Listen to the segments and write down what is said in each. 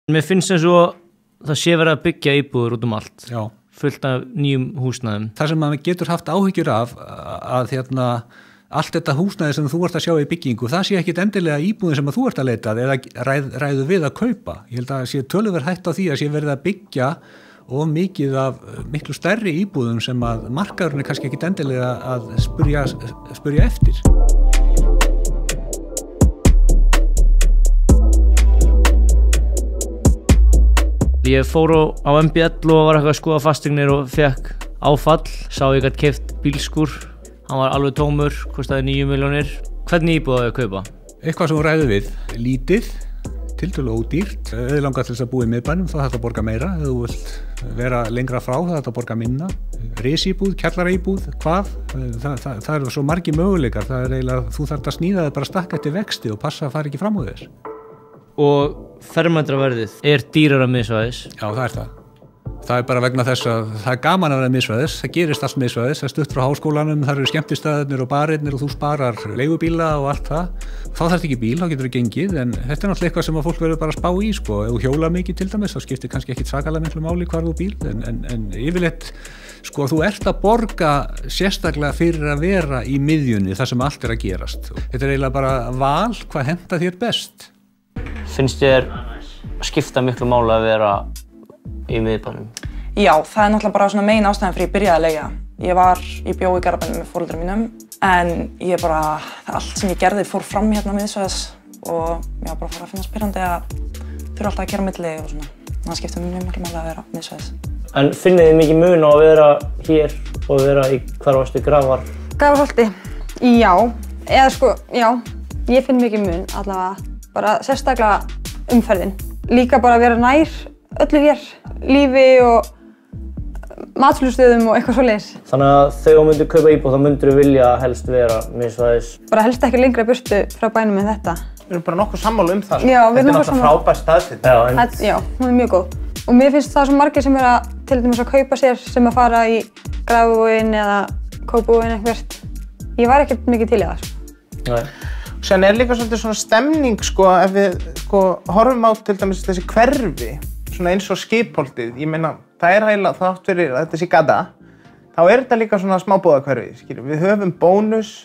Mér finnst eins og það sé verið að byggja íbúður út allt. Já. Fullt af nýjum húsnæðum. Það sem maður getur haft áhyggjur af að allt þetta húsnæði sem þú ert að sjá í byggingu, það sé ekkit endilega íbúðin sem að þú ert að leita eða ræðu við að kaupa. Ég held að sé töluverð hætt á því að sé verið að byggja og mikið af miklu stærri íbúðum sem að markaðurinn er kannski ekkit endilega að spurja eftir. Ég fór á MBL og var eitthvað að skoða fasteignir og fekk áfall. Sá ég gæti keypt bílskúr. Hann var alveg tómur, kostaði 9 milljónir. Hvernig íbúð á ég að kaupa? Eitthvað sem ræðu við. Lítið, tiltölulega ódýrt. Ef þið langar til þess að búa í miðbænum þá þarf það að borga meira. Ef þú vilt vera lengra frá þá þarf það að borga minna. Risíbúð, kjallaraíbúð, hvað? Það eru svo margir möguleikar. Það er eiginlega, þú þarf að sníða þig bara stakka eftir vexti og passa að fara ekki fram úr þess. Og fermetraverðið dýrara miðsvæðis? Já, það er það. Það er bara vegna þess að það er gaman að vera miðsvæðis, það gerist allt miðsvæðis, það er stutt frá háskólanum, það eru skemmtistaðirnir og barirnir og þú sparar leigubíla og allt það. Þá þarf ekki bíl, þá getur það gengið, en þetta er náttúrulega eitthvað sem að fólk verður bara að spá í, sko. Ef þú hjóla mikið til dæmis, þá skiptir kannski ekkit svakalega miklu máli hvar þú bíl, en yfirleitt, sko, þú ert að borga sérstaklega fyrir að vera í miðjunni þar sem allt er að gerast. Þetta er eiginlega bara val, hvað henta þér best. Finnst þér skipta miklu máli að vera í miðbænum? Já, það er náttúrulega bara svona megin ástæðan fyrir ég byrjaði að leigja. Ég bjó í Garðabænum með foreldrum mínum, en allt sem ég gerði fór fram hérna miðsvæðis og ég var bara að fara að finna spyrjandi að þurfa alltaf að gera á milli og svona. Það skiptir mjög miklu máli að vera miðsvæðis. En finnið þið mikið mun á að vera hér og vera í hvar varstu Gravar? Grafarholti? Já, eða sko, já, ég finn mikið mun allavega. Bara sérstaklega umferðin. Líka bara að vera nær öllu hér, lífi og matsölustöðum og eitthvað svoleiðis. Þannig að þegar þú myndir kaupa íbúð þá myndir þú vilja helst vera miðsvæðis? Bara helst ekki lengra burtu frá bænum en þetta. Við erum bara nokkuð sammála það. Já, við erum nokkuð sammála. Þetta er náttúrulega frábær staðsetning. Já, hún er mjög góð. Og mér finnst það svo margir sem til dæmis að kaupa sér sem að fara í Grafarvoginn eða Kópavoginn eitthvert. Ég var ekkert mikið til í það. Nei. Sen líka svolítið svona stemning, sko, ef við horfum á til dæmis þessi hverfi, svona eins og Skipholtið, ég meina, það er heila, þátt fyrir þetta sé gata, þá er þetta líka svona smábúðahverfi, skilur. Við höfum Bónus,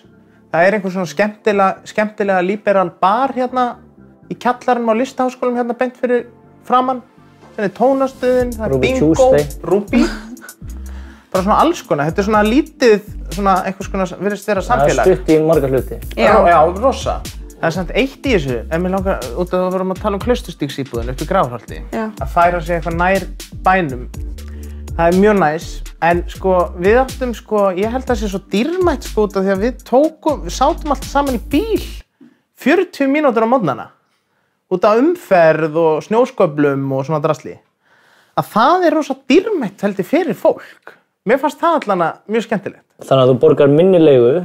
það er einhver svona skemmtilega liberal bar hérna í kjallaranum á Listaháskólanum hérna beint fyrir framann, sem er tónastöðin, það er bingo, Ruby, bara svona alls konar, þetta er svona lítið, svona einhvers konar virðist vera samfélag. Það er stutt í marga hluti. Já, rosa. Það er samt eitt í þessu, ef mér langar, út af að við vorum að tala um Klausturstígsíbúðina upp í Grafarholti, að færa sig eitthvað nær bænum. Það er mjög næs, en sko, við áttum, sko, ég held að það sé svo dýrmætt, sko, út af því að við sátum alltaf saman í bíl 40 mínútur á morgnana, út af umferð og snjósköflum og svona drasli. Að það er rosa dýrmætt, held ég, fyrir fólk. Mér fannst það allan mjög skemmtilegt. Þannig að þú borgar minni leigu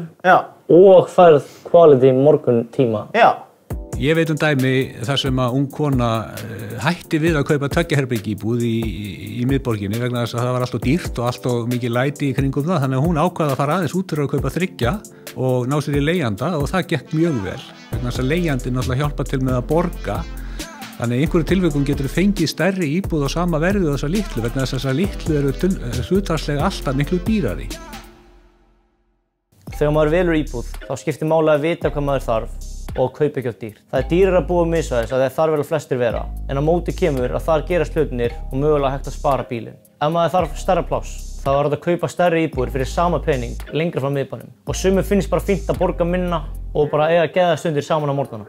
og færð quality morguntíma. Já. Ég veit dæmi þar sem að ung kona hætti við að kaupa tveggjaherbergjaíbúð í miðborginni vegna þess að það var alltof dýrt og alltof mikið læti í kringum það. Þannig að hún ákvaði að fara aðeins út fyrir að kaupa 3 og ná sér í leigjanda og það gekk mjög vel. Vegna þess að leigjandinn náttúrulega hjálpa til með að borga. Þannig að í einhverju tilvikum getur fengið stærri íbúð á sama verði og þessa litlu vegna þess að þessa litlu eru hlutfallslega alltaf miklu dýrari. Þegar maður velur íbúð, þá skiptir máli að vita hvað maður þarf og kaupa ekki of dýrt. Það er dýrara að búa miðsvæðis að þar vel flestir vera, en á móti kemur að þar gerast hlutirnir og mögulega hægt að spara bílinn. Ef maður þarf stærra pláss, þá er þetta að kaupa stærri íbúðir fyrir sama pening lengra frá miðbænum. Og sumum finnst bara fínt að borga minna og bara eiga geðastundir saman á morgnana.